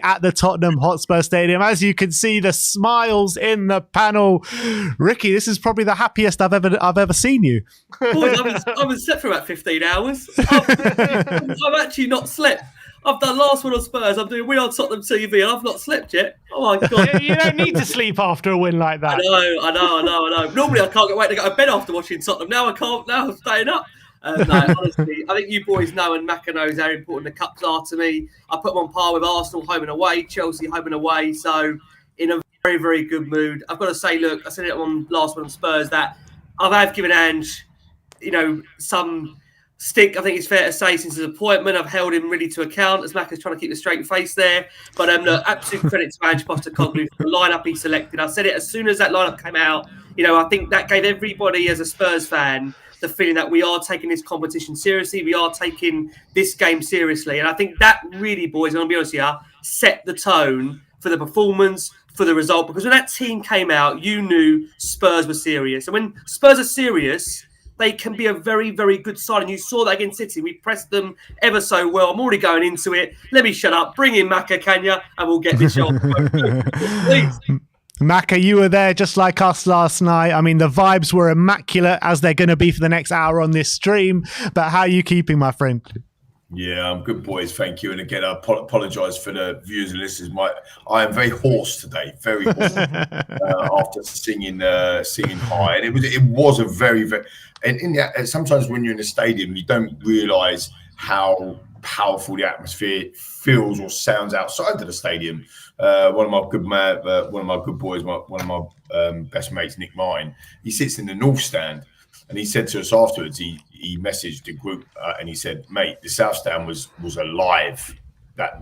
at the Tottenham Hotspur Stadium. As you can see, the smiles in the panel. Ricky, this is probably the happiest I've ever seen you. Boys, I've been slept for about 15 hours. I've actually not slept. I've done last one on Spurs. I'm doing WeAreTottenhamTV, and I've not slept yet. Oh my god! You don't need to sleep after a win like that. I know. Normally, I can't wait to go to bed after watching Tottenham. Now I can't. Now I'm staying up. No, honestly, I think you boys know, and Macca knows how important the cups are to me. I put them on par with Arsenal home and away, Chelsea home and away. So, in a very, very good mood. I've got to say, look, I said it on last one on Spurs that I've given Ange, some stick. I think it's fair to say since his appointment, I've held him really to account as Macca's trying to keep a straight face there. But look, absolute credit to Ange Postecoglou for the lineup he selected. I said it as soon as that lineup came out. I think that gave everybody as a Spurs fan the feeling that we are taking this competition seriously. We are taking this game seriously. And I think that really, boys, and I'll be honest with you, set the tone for the performance, for the result. Because when that team came out, you knew Spurs were serious. And when Spurs are serious, they can be a very, very good side. And you saw that against City. We pressed them ever so well. I'm already going into it. Let me shut up. Bring in Macca, can you? And we'll get this show. Please. Macca, you were there just like us last night. I mean, the vibes were immaculate, as they're going to be for the next hour on this stream. But how are you keeping, my friend? Yeah, I'm good, boys. Thank you. And again, I apologise for the viewers and listeners. I am very hoarse today, very hoarse after singing high. And it was a very, very. And sometimes when you're in a stadium, you don't realise how powerful the atmosphere feels or sounds outside of the stadium. One of my good boys, one of my best mates, Nick Mine, he sits in the North Stand, and he said to us afterwards, he messaged the group and he said, "Mate, the South Stand was alive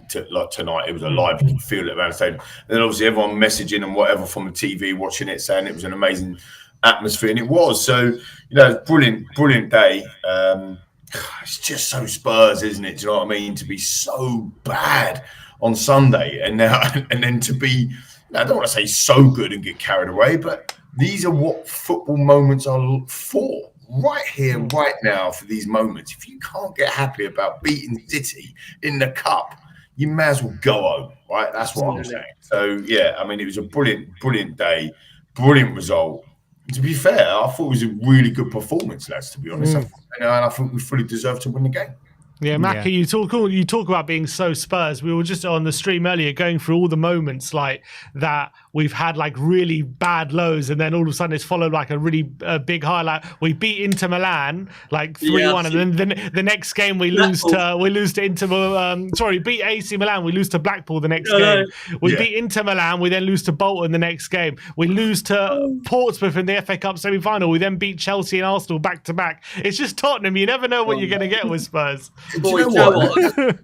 tonight. It was alive. You could feel it around the stadium." And then obviously everyone messaging and whatever from the TV, watching it, saying it was an amazing atmosphere, and it was. So brilliant day. It's just so Spurs, isn't it? Do you know what I mean? To be so bad on Sunday and then to be, I don't want to say so good and get carried away, but these are what football moments are for. Right here, right now, for these moments. If you can't get happy about beating City in the cup, you may as well go home, right? That's what I'm saying. So, yeah, I mean, it was a brilliant day, brilliant result. And to be fair, I thought it was a really good performance, lads, to be honest. And I think we fully deserved to win the game. Yeah, Macca, you talk about being so Spurs. We were just on the stream earlier going through all the moments like that we've had, like really bad lows, and then all of a sudden it's followed like a really big highlight. We beat Inter Milan like 3-1, and then the next game we lose to Inter. Beat AC Milan. We lose to Blackpool the next game. We beat Inter Milan. We then lose to Bolton the next game. We lose to Portsmouth in the FA Cup semi-final. We then beat Chelsea and Arsenal back to back. It's just Tottenham. You never know what you're going to get with Spurs. Do you know what?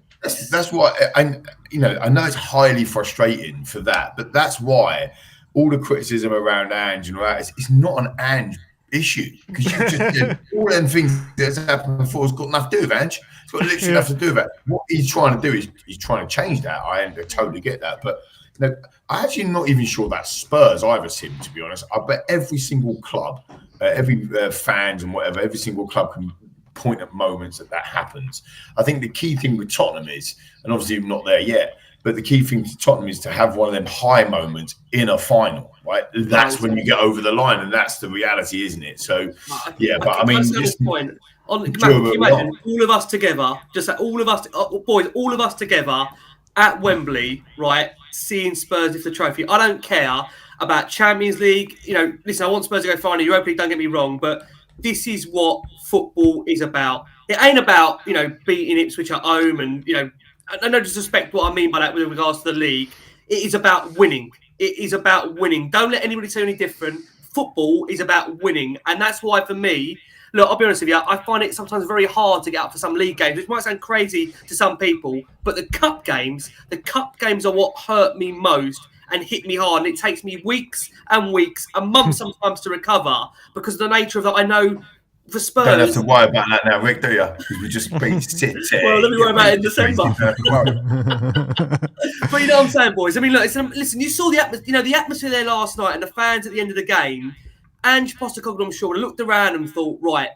That's why I know it's highly frustrating for that, but that's why all the criticism around Ange and all that it's not an Ange issue, because you just all them things that's happened before has got nothing to do with Ange. It's got literally nothing to do with that. What he's trying to do is he's trying to change that. I totally get that, but I'm actually not even sure that Spurs either, Sim, to be honest. I bet every single club, every fans and whatever, every single club can point at moments that happens. I think the key thing with Tottenham is, and obviously I'm not there yet, but the key thing to Tottenham is to have one of them high moments in a final, right? That's when you get over the line, and that's the reality, isn't it? So, I mean, just point. Can you imagine all of us together, all of us together at Wembley, right, seeing Spurs lift the trophy. I don't care about Champions League. Listen, I want Spurs to go final, Europa League, don't get me wrong, but this is what football is about. It ain't about, beating Ipswich at home and, I don't disrespect what I mean by that with regards to the league. It is about winning. It is about winning. Don't let anybody tell you any different. Football is about winning. And that's why, for me, look, I'll be honest with you, I find it sometimes very hard to get up for some league games, which might sound crazy to some people, but the cup games are what hurt me most and hit me hard. And it takes me weeks and weeks and months sometimes to recover because of the nature of that. I know for Spurs... Don't have to worry about that now, Rick, do you? Because we just beat City. Well, let me worry about it in December. But you know what I'm saying, boys? I mean, look, listen, you saw the atmosphere there last night and the fans at the end of the game. Ange Postecoglou, I'm sure, looked around and thought, right,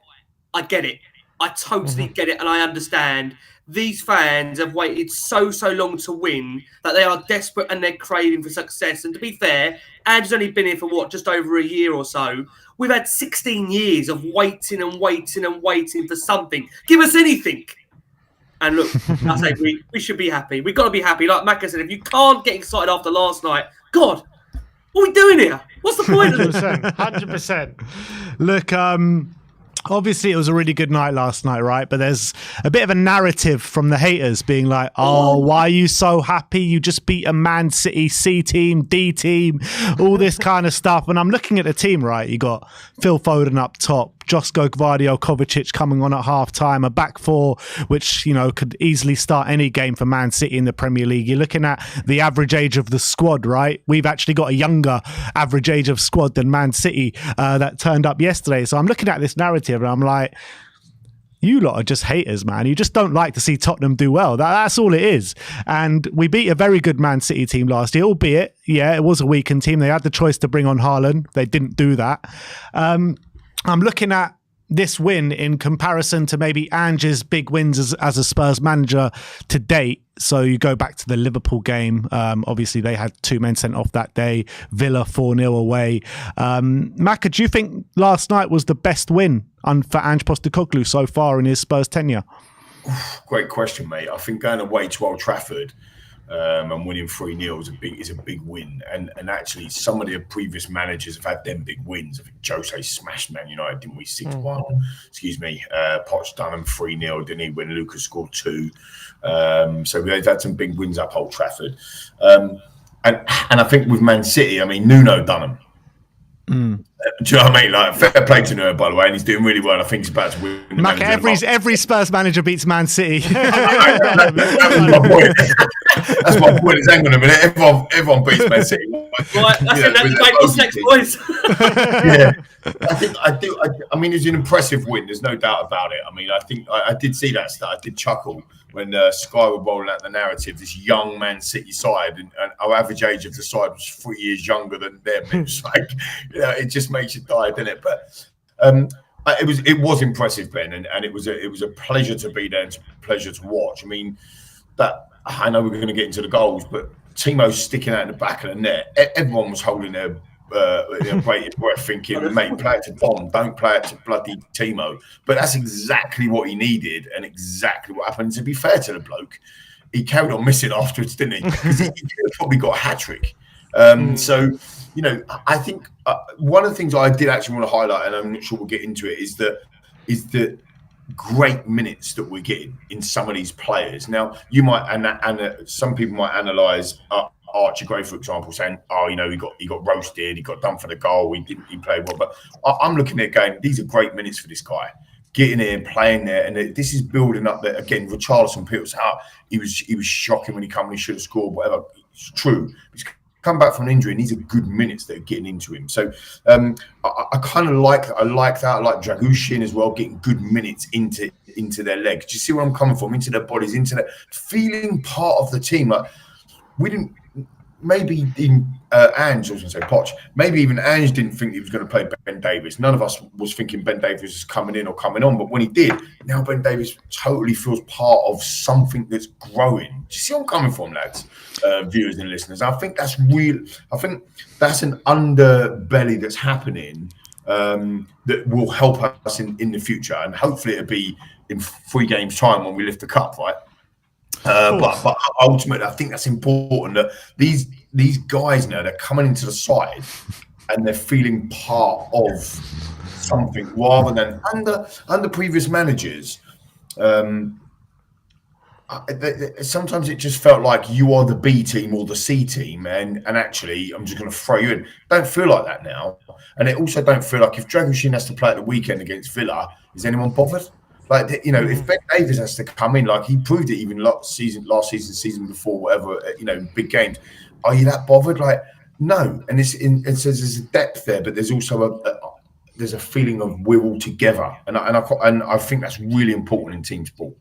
I get it. I totally get it and I understand these fans have waited so long to win that they are desperate and they're craving for success. And to be fair, Ange's only been here for just over a year or so. We've had 16 years of waiting and waiting and waiting for something. Give us anything. And look, I say we should be happy. We've got to be happy. Like Macca said, if you can't get excited after last night, God, what are we doing here? What's the point of this? 100%. Look, obviously it was a really good night last night, right? But there's a bit of a narrative from the haters being like, oh, why are you so happy? You just beat a Man City C team, D team, all this kind of stuff. And I'm looking at the team, right? You got Phil Foden up top, Josko Gvardiol, Kovacic coming on at half-time, a back four, which, you know, could easily start any game for Man City in the Premier League. You're looking at the average age of the squad, right? We've actually got a younger average age of squad than Man City that turned up yesterday. So I'm looking at this narrative and I'm like, you lot are just haters, man. You just don't like to see Tottenham do well. That's all it is. And we beat a very good Man City team last year, albeit, yeah, it was a weakened team. They had the choice to bring on Haaland. They didn't do that. I'm looking at this win in comparison to maybe Ange's big wins as a Spurs manager to date. So you go back to the Liverpool game. Obviously, they had 2 men sent off that day. Villa 4-0 away. Macca, do you think last night was the best win for Ange Postecoglou so far in his Spurs tenure? Great question, mate. I think going away to Old Trafford and winning 3-0 is a big win. And actually, some of the previous managers have had them big wins. I think Jose smashed Man United, didn't we? 6-1. Excuse me. Poch done them 3-0, didn't he? When Lucas scored 2. So we've had some big wins up Old Trafford. And I think with Man City, I mean, Nuno done them. Do you know what I mean? Like, fair play to Nuno, by the way, and he's doing really well. I think he's about to win. Mac, every Spurs manager beats Man City. That was my point. That's my point. Is, hang on a minute. Everyone beats Man City. Right, that's it. What's next, boys? Yeah, I do. I mean, it's an impressive win. There's no doubt about it. I mean, I think I did see that stat. I did chuckle when Sky were rolling out the narrative. This young Man City side, and our average age of the side was 3 years younger than them. It was like, you know, it just makes you die, doesn't it? But it was impressive, Ben, and it was a pleasure to be there and a pleasure to watch. I mean, that I know we're going to get into the goals, but Timo's sticking out in the back of the net. Everyone was holding their bated breath, thinking, mate, play it to Tom, don't play it to bloody Timo. But that's exactly what he needed and exactly what happened. To be fair to the bloke, he carried on missing afterwards, didn't he? Because he could have probably got a hat-trick. So, you know, I think one of the things I did actually want to highlight, and I'm not sure we'll get into it, is the great minutes that we're getting in some of these players. Now, you might, and some people might analyse Archie Gray, for example, saying, "Oh, you know, he got roasted, he got done for the goal, he played well." But I'm looking at it going, these are great minutes for this guy, getting in, playing there, and this is building up. That again, Richarlison, people say, "Oh, he was shocking when he came, he should have scored." Whatever, it's true. He's come back from an injury, and these are good minutes that are getting into him. So I kind of like that. I like Dragushin as well, getting good minutes into their legs. Do you see where I'm coming from? Into their bodies, into their feeling part of the team. Like we didn't. Maybe even Ange, I was going to say Poch, maybe even Ange didn't think he was going to play Ben Davies. None of us was thinking Ben Davies was coming in or coming on. But when he did, now Ben Davies totally feels part of something that's growing. Do you see where I'm coming from, lads, viewers and listeners? I think that's real. I think that's an underbelly that's happening that will help us in the future. And hopefully it'll be in 3 games' time when we lift the cup, right? But ultimately, I think that's important that these guys now, they're coming into the side and they're feeling part of something rather than under previous managers. Sometimes it just felt like you are the B team or the C team, and actually I'm just going to throw you in. Don't feel like that now, and it also don't feel like if Dragushin has to play at the weekend against Villa, is anyone bothered? Like, you know, if Ben Davies has to come in, like he proved it even last season before, whatever, you know, big games. Are you that bothered? Like, no. And it says there's a depth there, but there's also there's a feeling of we're all together, and I think that's really important in team sport.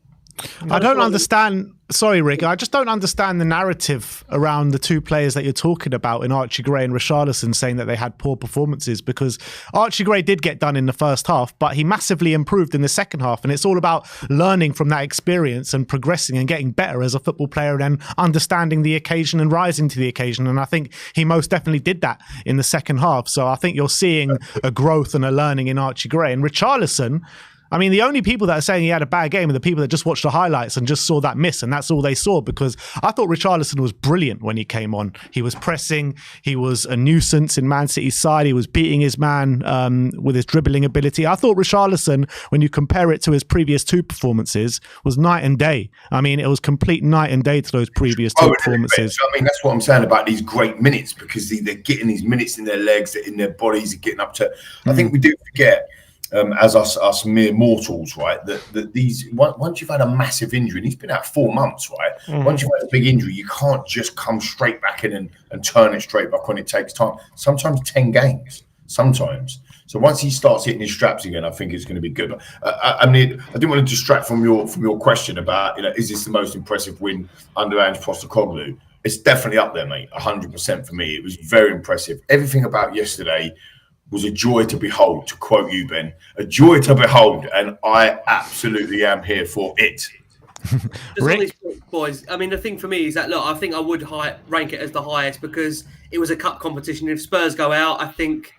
I don't understand. Sorry, Rick. I just don't understand the narrative around the two players that you're talking about in Archie Gray and Richarlison saying that they had poor performances, because Archie Gray did get done in the first half, but he massively improved in the second half. And it's all about learning from that experience and progressing and getting better as a football player and understanding the occasion and rising to the occasion. And I think he most definitely did that in the second half. So I think you're seeing a growth and a learning in Archie Gray. And Richarlison, I mean, the only people that are saying he had a bad game are the people that just watched the highlights and just saw that miss, and that's all they saw, because I thought Richarlison was brilliant when he came on. He was pressing, he was a nuisance in Man City's side, he was beating his man with his dribbling ability. I thought Richarlison, when you compare it to his previous two performances, was night and day. I mean, it was complete night and day to those previous two performances. I mean, that's what I'm saying about these great minutes, because they're getting these minutes in their legs, they're in their bodies, they're getting up to... I think we do forget... as us mere mortals, right? That these once you've had a massive injury, and he's been out 4 months, right? Once you've had a big injury, you can't just come straight back in and turn it straight back on. It takes time. Sometimes 10 games. Sometimes. So once he starts hitting his straps again, I think it's going to be good. But, I mean, I didn't want to distract from your question about, is this the most impressive win under Ange Postecoglou? It's definitely up there, mate. 100% for me. It was very impressive. Everything about yesterday was a joy to behold, to quote you, Ben. A joy to behold, and I absolutely am here for it. Just on these boys, I mean, the thing for me is that, look, I think I would rank it as the highest because it was a cup competition. If Spurs go out, I think,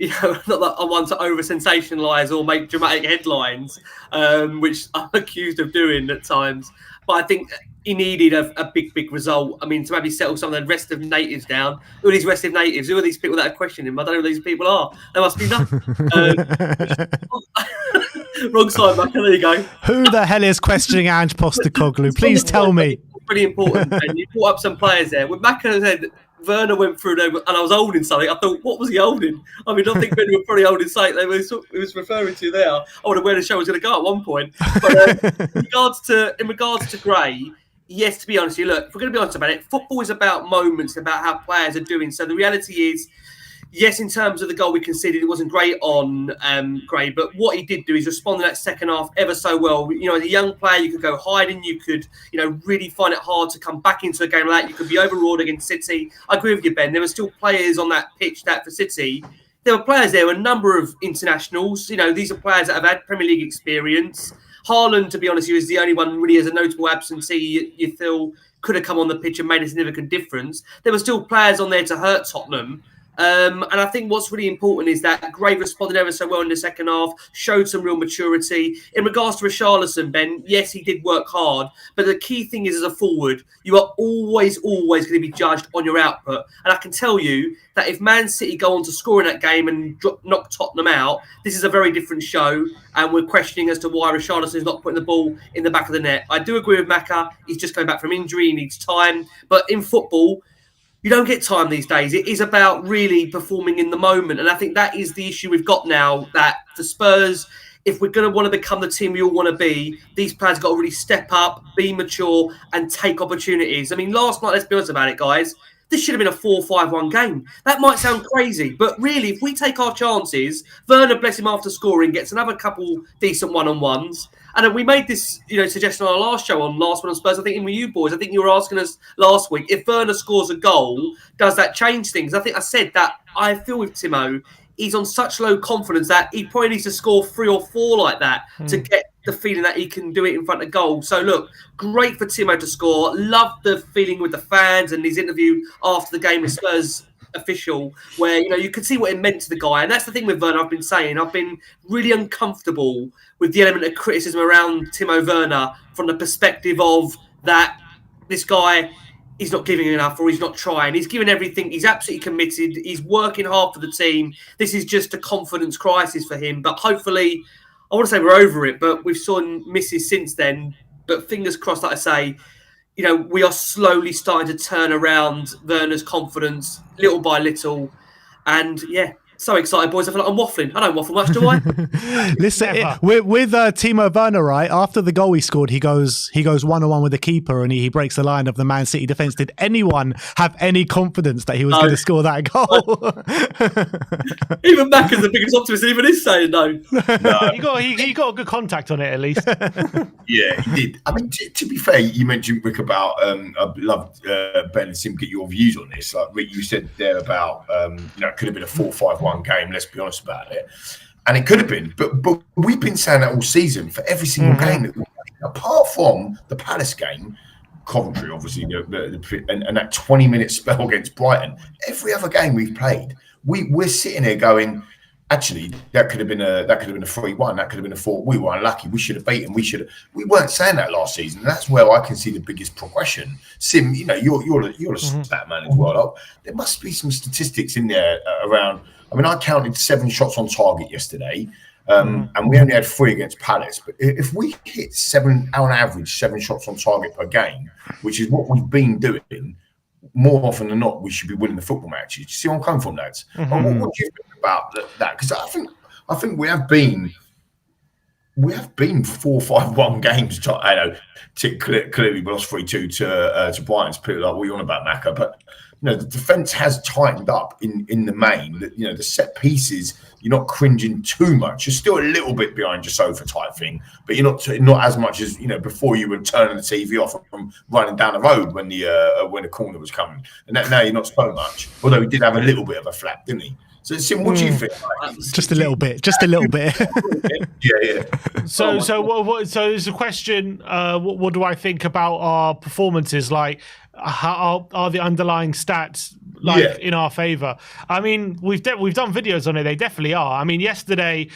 not that I want to over-sensationalise or make dramatic headlines, which I'm accused of doing at times, but I think he needed a big result. I mean, to maybe settle some of the restive natives down. Who are these restive natives? Who are these people that are questioning him? I don't know who these people are. There must be nothing. Wrong side, Mac. There you go. Who the hell is questioning Ange Postecoglou? Please tell me. Really important. Ben. You brought up some players there. With Mac said Werner went through them and I was holding something. I thought, what was he holding? I mean, I think Ben was probably holding something he was referring to there. I wonder where the show was going to go at one point. But in regards to Gray, yes, to be honest, look, if we're going to be honest about it, football is about moments, about how players are doing. So the reality is, yes, in terms of the goal we conceded, it wasn't great on Gray, but what he did do is respond in that second half ever so well. As a young player, you could go hiding, you could, really find it hard to come back into a game like that. You could be overawed against City. I agree with you, Ben. There were still players on that pitch that for City, there were players there, a number of internationals. These are players that have had Premier League experience. Haaland, to be honest, is the only one really as a notable absentee you feel could have come on the pitch and made a significant difference. There were still players on there to hurt Tottenham. And I think what's really important is that Gray responded ever so well in the second half, showed some real maturity. In regards to Richarlison, Ben, yes, he did work hard, but the key thing is as a forward, you are always going to be judged on your output. And I can tell you that if Man City go on to score in that game and knock Tottenham out, this is a very different show, and we're questioning as to why Richarlison is not putting the ball in the back of the net. I do agree with Macca. He's just coming back from injury. He needs time. But in football, you don't get time these days. It is about really performing in the moment. And I think that is the issue we've got now, that for Spurs, if we're going to want to become the team we all want to be, these players got to really step up, be mature, and take opportunities. I mean, last night, let's be honest about it, guys, this should have been a 4-5-1 game. That might sound crazy, but really, if we take our chances, Werner, bless him, after scoring, gets another couple decent one-on-ones. And we made this, suggestion on our last show, on Last One on Spurs. I think in with you boys, I think you were asking us last week, if Werner scores a goal, does that change things? I think I said that I feel with Timo, he's on such low confidence that he probably needs to score 3 or 4 like that to get the feeling that he can do it in front of goal. So look, great for Timo to score. Love the feeling with the fans and his interview after the game with Spurs official, where you could see what it meant to the guy. And that's the thing with Werner. I've been saying I've been really uncomfortable with the element of criticism around Timo Werner from the perspective of that this guy is not giving enough or he's not trying. He's giving everything. He's absolutely committed. He's working hard for the team. This is just a confidence crisis for him. But hopefully, I want to say we're over it, but we've seen misses since then. But fingers crossed, like I say, we are slowly starting to turn around Werner's confidence little by little. And yeah, so excited, boys. I feel like I'm waffling. I don't waffle much, do I? Listen, with Timo Werner, right after the goal he scored, he goes 1-on-1 with the keeper and he breaks the line of the Man City defense. Did anyone have any confidence that he was going to score that goal? Even Mac is the biggest optimist, and even he's saying no. He got a good contact on it at least. Yeah, he did. I mean, to be fair, you mentioned, Rick, about I'd love Ben and Sim get your views on this. Like Rick, you said there about it could have been a 4-5-1 game. Let's be honest about it, and it could have been. But we've been saying that all season for every single game that we played, apart from the Palace game, Coventry, obviously, and that 20-minute spell against Brighton. Every other game we've played, we're sitting there going, actually, that could have been a 3-1. That could have been a 4. We were unlucky. We should have beaten. We weren't saying that last season. And that's where I can see the biggest progression. Sim, you're a stat man as well. There must be some statistics in there around. I mean, I counted 7 shots on target yesterday, and we only had 3 against Palace. But if we hit 7 on average, 7 shots on target per game, which is what we've been doing, more often than not, we should be winning the football matches. Do you see where I'm coming from, lads? What do you think about that? Because I think we have been 4-5-1 games. I know clearly we lost 3-2 to Brighton. People like, what are you on about, Macca? But the defence has tightened up in the main. The set pieces, you're not cringing too much. You're still a little bit behind your sofa type thing, but you're not as much as before. You were turning the TV off from running down the road when the corner was coming, and now you're not so much. Although he did have a little bit of a flap, didn't he? So, Sim, what do you think? Just a little bit. Yeah. So there's a question. What do I think about our performances? Like, how are the underlying stats in our favour? I mean, we've done videos on it. They definitely are. I mean, yesterday,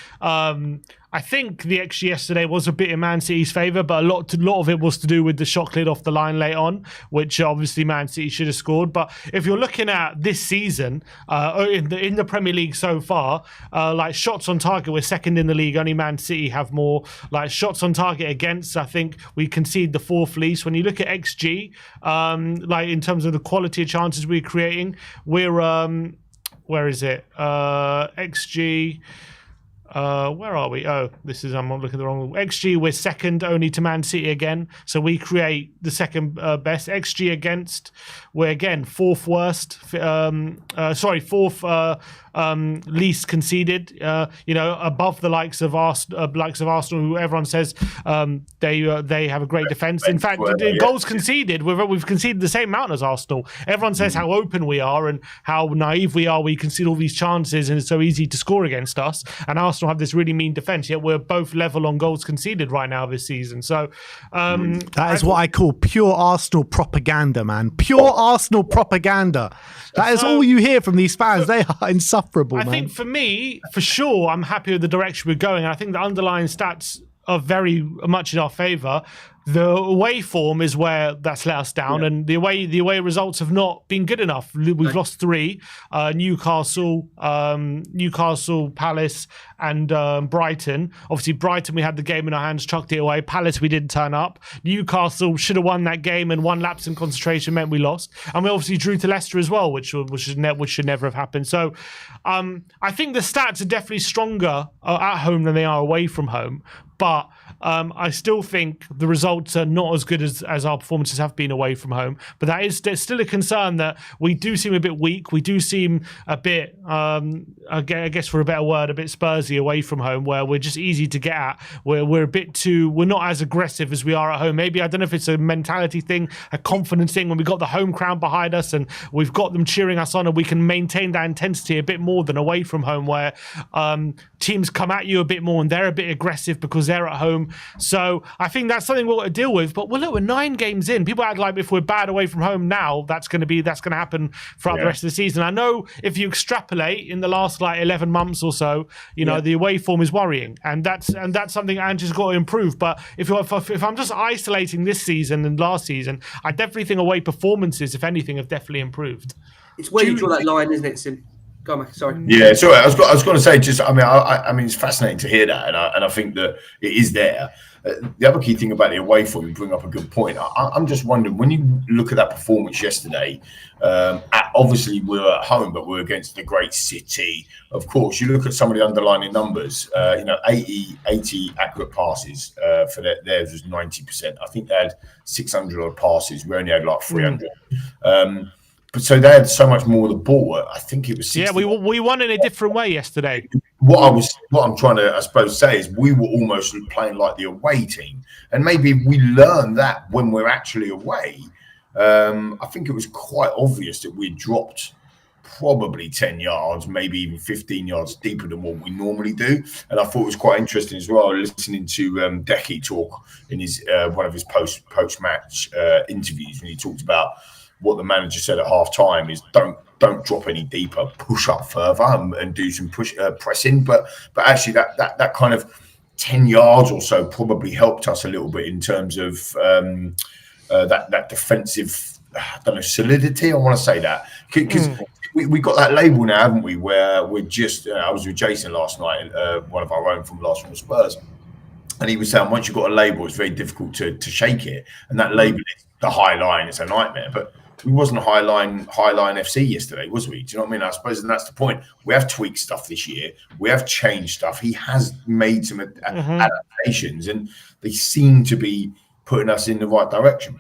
I think the XG yesterday was a bit in Man City's favour, but a lot of it was to do with the shot cleared off the line late on, which obviously Man City should have scored. But if you're looking at this season, in the Premier League so far, like shots on target, we're second in the league. Only Man City have more. Like shots on target against, I think we concede the 4th least. When you look at XG, like in terms of the quality of chances we're creating, we're where is it? XG. Where are we? Oh, I'm looking at the wrong. XG, we're second only to Man City again. So we create the second best. XG against, we're again 4th worst. 4th least conceded. Above the likes of Arsenal, who everyone says they have a great defence. In fact, goals conceded, we've conceded the same amount as Arsenal. Everyone says how open we are and how naive we are. We concede all these chances and it's so easy to score against us. And Arsenal have this really mean defence, yet we're both level on goals conceded right now this season. So that is what I call pure Arsenal propaganda, man. Pure Arsenal propaganda. That is all you hear from these fans. They are insufferable, I think for me, for sure, I'm happy with the direction we're going. And I think the underlying stats are very much in our favour. The away form is where that's let us down, and the away results have not been good enough. We've lost 3: Newcastle, Palace, and Brighton. Obviously, Brighton we had the game in our hands, chucked it away. Palace we didn't turn up. Newcastle should have won that game, and one lapse in concentration meant we lost. And we obviously drew to Leicester as well, which should never have happened. So, I think the stats are definitely stronger at home than they are away from home, but I still think the results are not as good as our performances have been away from home. But there's still a concern that we do seem a bit weak. We do seem a bit, I guess for a better word, a bit Spursy away from home, where we're just easy to get at. We're not as aggressive as we are at home. Maybe, I don't know if it's a mentality thing, a confidence thing, when we've got the home crowd behind us and we've got them cheering us on, and we can maintain that intensity a bit more than away from home, where teams come at you a bit more and they're a bit aggressive because they're at home. So I think that's something we'll have to deal with. But we're 9 games in. People act like if we're bad away from home now, that's going to happen throughout the rest of the season. I know if you extrapolate in the last 11 months or so, the away form is worrying, and that's something Ange has got to improve. But if I'm just isolating this season and last season, I definitely think away performances, if anything, have definitely improved. It's where you draw that line, isn't it, Sim? Go on, Mike, sorry. Yeah, sorry. I was going to say, just I mean, it's fascinating to hear that, and I think that it is there. The other key thing about the away form, you bring up a good point. I'm just wondering, when you look at that performance yesterday, obviously we were at home, but we're against the great City. Of course, you look at some of the underlying numbers, 80 accurate passes for theirs was 90%. I think they had 600 odd passes. We only had like 300. But so they had so much more of the ball. I think it was 60. Yeah, we won in a different way yesterday. What I'm trying to, I suppose, say is we were almost playing like the away team, and maybe we learn that when we're actually away. I think it was quite obvious that we dropped probably 10 yards, maybe even 15 yards deeper than what we normally do. And I thought it was quite interesting as well, listening to Decky talk in his one of his post-match interviews, when he talked about what the manager said at half time is don't drop any deeper, push up further and do some pressing. But actually that kind of 10 yards or so probably helped us a little bit in terms of that defensive, I don't know, solidity. I want to say that because we got that label now, haven't we? Where we're just, I was with Jason last night, one of our own from last from the Spurs. And he was saying, once you've got a label, it's very difficult to shake it. And that label is the high line. It's a nightmare. But we wasn't high line FC yesterday, was we? Do you know what I mean? I suppose that's the point. We have tweaked stuff this year. We have changed stuff. He has made some adaptations, and they seem to be putting us in the right direction.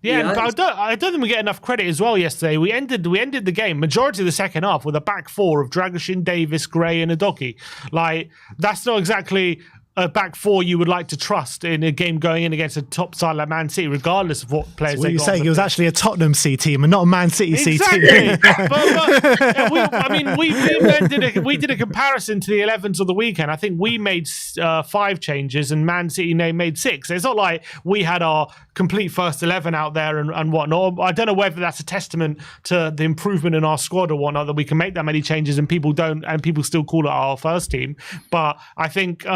Yeah, but I don't think we get enough credit as well yesterday. We ended the game, majority of the second half, with a back four of Dragoshin, Davis, Gray, and Udogie. Like, that's not exactly a back four you would like to trust in a game going in against a top side like Man City, regardless of what players so they you're got. Saying it was actually a Tottenham C team and not a Man City C team. We did a comparison to the 11s of the weekend. I think we made 5 changes and Man City made 6. It's not like we had our complete first 11 out there and whatnot. I don't know whether that's a testament to the improvement in our squad or whatnot, that we can make that many changes and people still call it our first team. But I think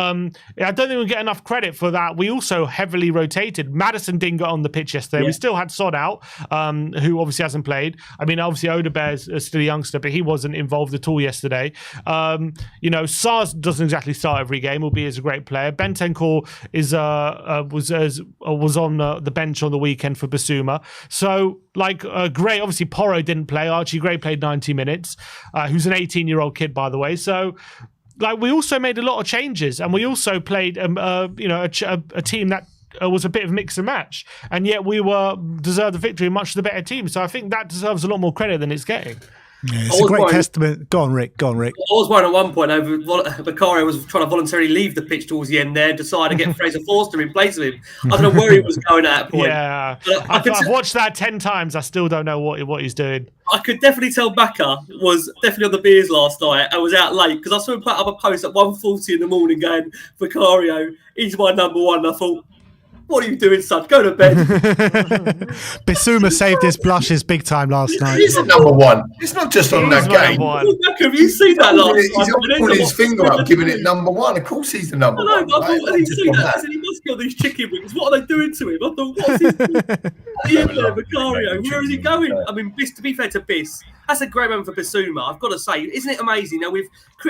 I don't think we get enough credit for that. We also heavily rotated. Maddison didn't get on the pitch yesterday. Yeah. We still had Sod out, who obviously hasn't played. I mean, obviously Odebear's still a youngster, but he wasn't involved at all yesterday. Sars doesn't exactly start every game, albeit he's a great player. Bentancur was on the bench on the weekend for Basuma. So, Gray, obviously Porro didn't play. Archie Gray played 90 minutes, who's an 18-year-old kid, by the way. So, we also made a lot of changes, and we also played, a team that was a bit of mix and match, and yet we deserved the victory, much the better team. So I think that deserves a lot more credit than it's getting. Yeah, it's a great testament. Go on, Rick. I was worried at one point over Vicario was trying to voluntarily leave the pitch towards the end there, decided to get Fraser Forster in place of him. I don't know where he was going at that point. Yeah, I've watched that 10 times. I still don't know what he's doing. I could definitely tell Baka was definitely on the beers last night and was out late, because I saw him put up a post at 1:40 in the morning going, Vicario, he's my number one. And I thought, what are you doing, son? Go to bed. Bissouma saved his blushes big time last night. He's at number one. It's not just on that game. Have you seen that last night? He's putting his finger up, giving it number one. Of course he's the number one. I thought, when he seen that, I said, he must get on these chicken wings. What are they doing to him? I thought, what's his Vicario? Where is he going? I mean, to be fair to Biss, that's a great moment for Bissouma. I've got to say, isn't it amazing? Now,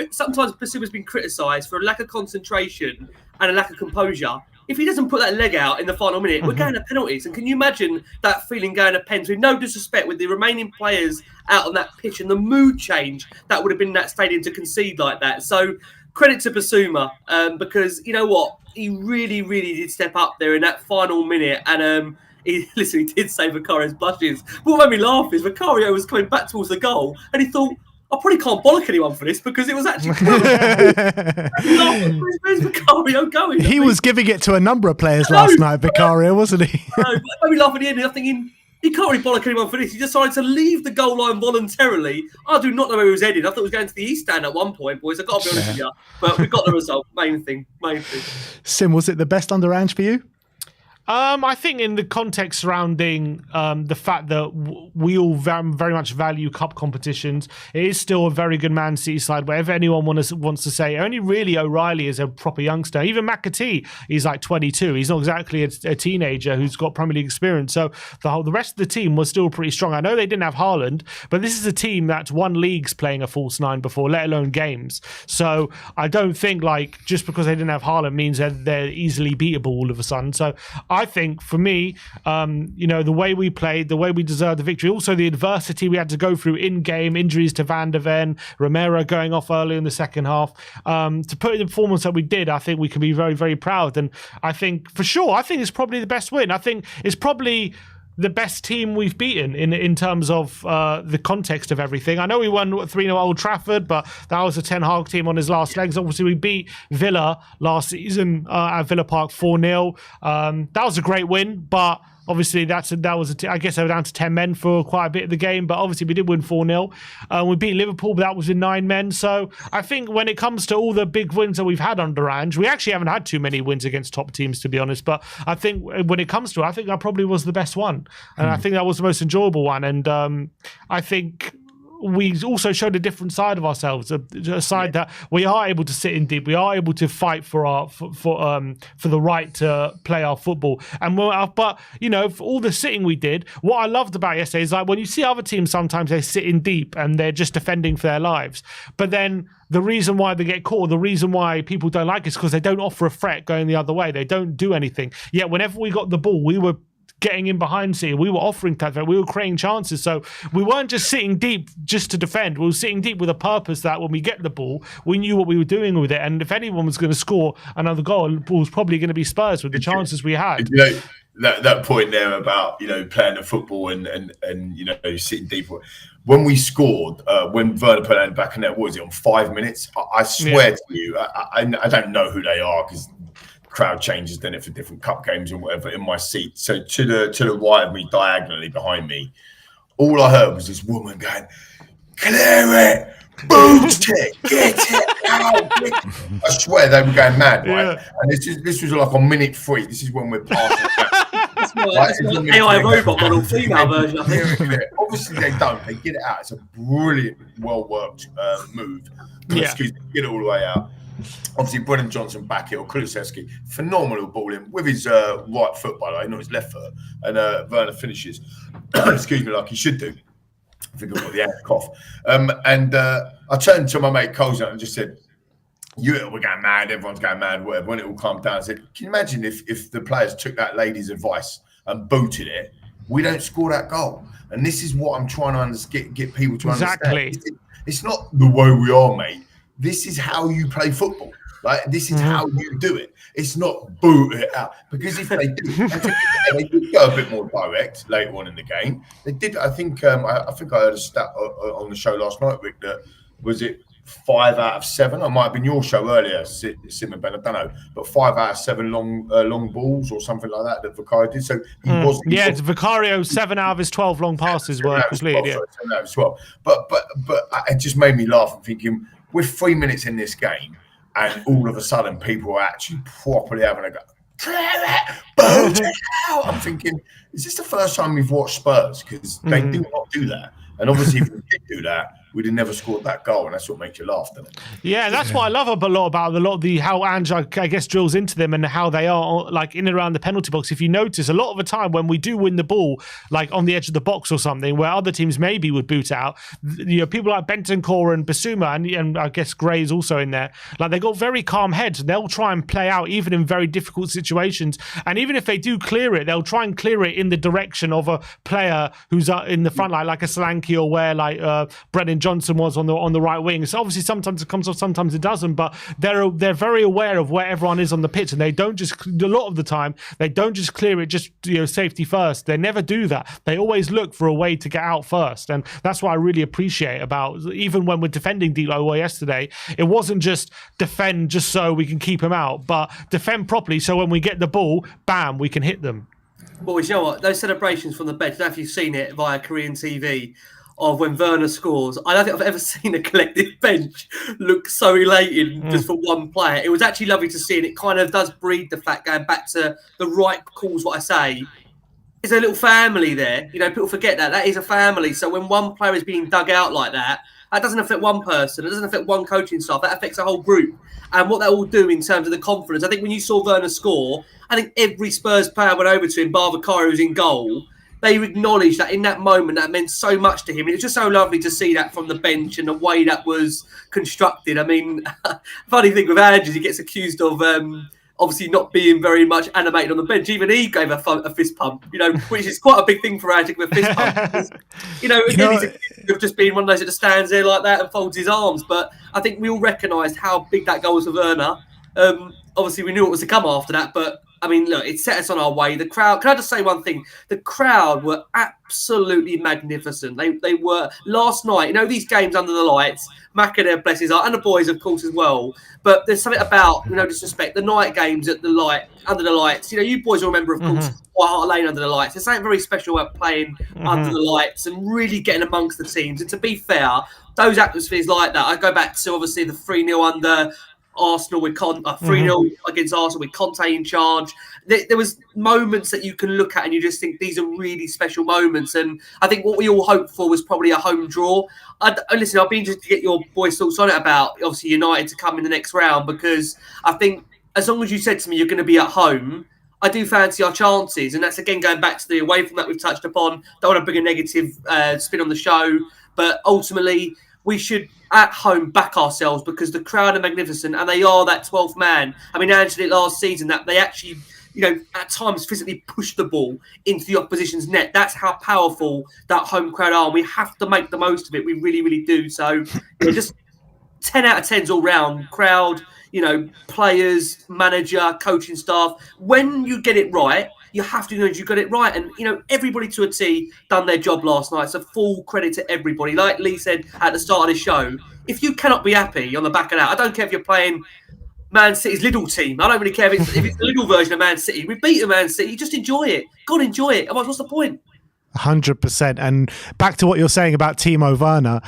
sometimes Bissouma's been criticised for a lack of concentration and a lack of composure. If he doesn't put that leg out in the final minute, we're going to penalties. And can you imagine that feeling going to pens? With no disrespect, with the remaining players out on that pitch and the mood change that would have been in that stadium to concede like that. So credit to Bissouma, because you know what? He really, really did step up there in that final minute. And he did save Vicario's blushes. But what made me laugh is Vicario was coming back towards the goal and he thought, I probably can't bollock anyone for this, because it was actually where's Vicario going? He was giving it to a number of players last night, Vicario, wasn't he? I know, but made me laugh at the end. I'm thinking, he can't really bollock anyone for this. He decided to leave the goal line voluntarily. I do not know where he was headed. I thought he was going to the East Stand at one point, boys. I've got to be honest with you. But we got the result. Main thing. Sim, was it the best under Ange for you? I think in the context surrounding the fact that we all very much value cup competitions, it is still a very good Man City side. Wherever anyone wants to say, only really O'Reilly is a proper youngster. Even McAtee, he's like 22. He's not exactly a teenager who's got Premier League experience. So the rest of the team was still pretty strong. I know they didn't have Haaland, but this is a team that's won leagues playing a false nine before, let alone games. So I don't think like just because they didn't have Haaland means that they're easily beatable all of a sudden. So I think for me, the way we played, the way we deserved the victory, also the adversity we had to go through in game, injuries to Van der Ven, Romero going off early in the second half, to put in the performance that we did, I think we can be very, very proud. And I think for sure, I think it's probably the best win. I think it's probably the best team we've beaten in terms of the context of everything. I know we won 3-0 at Old Trafford, but that was a Ten Hag team on his last legs. Obviously, we beat Villa last season at Villa Park 4-0. That was a great win, but obviously, I guess they were down to 10 men for quite a bit of the game, but obviously we did win 4-0. We beat Liverpool, but that was with 9 men. So I think when it comes to all the big wins that we've had under Ange, we actually haven't had too many wins against top teams, to be honest. But I think when it comes to it, I think that probably was the best one. And I think that was the most enjoyable one. And I think we also showed a different side of ourselves, a side that we are able to sit in deep, we are able to fight for the right to play our football. And but for all the sitting we did, what I loved about yesterday is like when you see other teams, sometimes they sit in deep and they're just defending for their lives. But then the reason why they get caught, the reason why people don't like it is because they don't offer a threat going the other way. They don't do anything. Yet whenever we got the ball, we were getting in behind City. We were offering that threat. We were creating chances. So we weren't just sitting deep just to defend. We were sitting deep with a purpose that when we get the ball, we knew what we were doing with it. And if anyone was going to score another goal, it was probably going to be Spurs with the chances we had. That point there about playing the football and sitting deep. When we scored, when Werner put that back in there, what was it on 5 minutes? I swear to you, I don't know who they are because crowd changes, done it for different cup games and whatever in my seat. So to the right of me, diagonally behind me, all I heard was this woman going, "Clear it, boot it, get it out!" I swear they were going mad, right? Yeah. And this was like on minute 3. This is when we're passing. That's my AI robot model, female version. I think. Obviously they don't. They get it out. It's a brilliant, well worked move. Excuse me, get it all the way out. Obviously, Brennan Johnson back it, or Kulusevski, phenomenal ball in with his right foot, by the way, not his left foot. And Werner finishes, excuse me, like he should do. I think I've got the Ange cough. And I turned to my mate Coles and just said, we're going mad, everyone's going mad, whatever. When it all calmed down, I said, can you imagine if the players took that lady's advice and booted it, we don't score that goal. And this is what I'm trying to get people to understand. It's not the way we are, mate. This is how you play football. Like this is how you do it. It's not boot it out. Because if they do, they did go a bit more direct later on in the game. They did. I think I heard a stat on the show last night, Rick. That was it. 5 out of 7. I might have been your show earlier, Simon Ben. I don't know, but 5 out of 7 long balls or something like that Vicario did. So he was. Yeah, Vicario 7 out of his 12 long passes were completed. 7 out of 12. But it just made me laugh and thinking, we're 3 minutes in this game, and all of a sudden people are actually properly having a go. I'm thinking, is this the first time we've watched Spurs? Because they do not do that. And obviously, if we did do that, we'd have never scored that goal, and that's what makes you laugh, doesn't it? Yeah, that's what I love a lot about how Ange, I guess, drills into them and how they are like in and around the penalty box. If you notice, a lot of the time when we do win the ball, like on the edge of the box or something, where other teams maybe would boot out, people like Bentancur and Basuma, and I guess Gray's also in there. Like they got very calm heads, and they'll try and play out even in very difficult situations. And even if they do clear it, they'll try and clear it in the direction of a player who's in the front line, like a Solanke or where like Brennan Johnson was on the right wing. So obviously sometimes it comes off, sometimes it doesn't, but they're very aware of where everyone is on the pitch, and they don't just, a lot of the time, they don't just clear it just safety first. They never do that. They always look for a way to get out first, and that's what I really appreciate about, even when we're defending Dilo yesterday, it wasn't just defend just so we can keep them out, but defend properly so when we get the ball, bam, we can hit them. Boys, you know what? Those celebrations from the bench, I don't know if you've seen it via Korean TV. of when Werner scores. I don't think I've ever seen a collective bench look so elated just for one player. It was actually lovely to see, and it kind of does breed the fact, going back to the right calls, what I say, is a little family there. You know, people forget that. That is a family. So when one player is being dug out like that, that doesn't affect one person. It doesn't affect one coaching staff. That affects a whole group. And what that will do in terms of the confidence. I think when you saw Werner score, I think every Spurs player went over to him, bar Bakary, who's in goal. They acknowledged that in that moment, that meant so much to him. And it was just so lovely to see that from the bench and the way that was constructed. I mean, funny thing with Ange is he gets accused of obviously not being very much animated on the bench. Even he gave a fist pump, you know, which is quite a big thing for Ange to give a fist pump. He's just being one of those that just stands there like that and folds his arms. But I think we all recognised how big that goal was for Werner. Obviously, we knew what was to come after that, but I mean, look, it set us on our way. The crowd, can I just say one thing? The crowd were absolutely magnificent. They were, last night, you know, these games under the lights, McAnair, bless his heart, and the boys, of course, as well. But there's something about, no disrespect, the night games at under the lights. You know, you boys will remember, of course, White Hart Lane under the lights. There's something very special about playing under the lights and really getting amongst the teams. And to be fair, those atmospheres like that, I go back to, obviously, the 3-0 under Arsenal with 3-0 against Arsenal with Conte in charge. There was moments that you can look at and you just think these are really special moments. And I think what we all hoped for was probably a home draw. Listen, I'll be interested to get your boys' thoughts on it about, obviously, United to come in the next round, because I think as long as you said to me you're going to be at home, I do fancy our chances. And that's, again, going back to the away from that we've touched upon. Don't want to bring a negative spin on the show, but ultimately we should, at home, back ourselves, because the crowd are magnificent and they are that 12th man. I mean, Ange did it last season, that they actually, you know, at times physically push the ball into the opposition's net. That's how powerful that home crowd are. And we have to make the most of it. We really, really do. So, you know, just 10 out of 10s all round. Crowd, you know, players, manager, coaching staff. When you get it right, you have to know you got it right. And, you know, everybody to a T done their job last night. So full credit to everybody. Like Lee said at the start of the show, if you cannot be happy on the back of that, I don't care if you're playing Man City's little team. I don't really care if it's the little version of Man City. We beat a Man City. Just enjoy it. God, enjoy it. Otherwise, what's the point? 100%. And back to what you're saying about Timo Werner,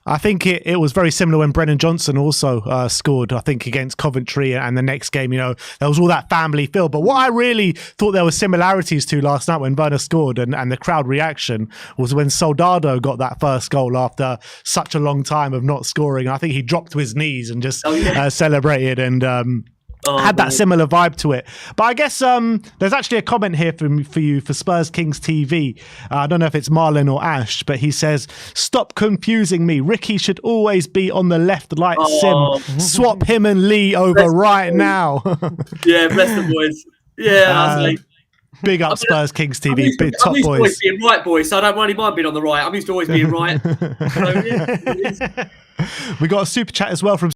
I think it was very similar when Brennan Johnson also scored, I think, against Coventry, and the next game, you know, there was all that family feel. But what I really thought there were similarities to last night when Werner scored and the crowd reaction was when Soldado got that first goal after such a long time of not scoring. I think he dropped to his knees and just celebrated and had that similar vibe to it. But I guess there's actually a comment here for you for Spurs Kings TV. I don't know if it's Marlon or Ash, but he says, "Stop confusing me. Ricky should always be on the left like Sim. Swap him and Lee over right now." Yeah, bless the boys. Yeah, big up Spurs Kings TV, big top boys. I'm used to always being right, boys, so I don't really mind being on the right. I'm used to always being right. So, yeah, we got a super chat as well from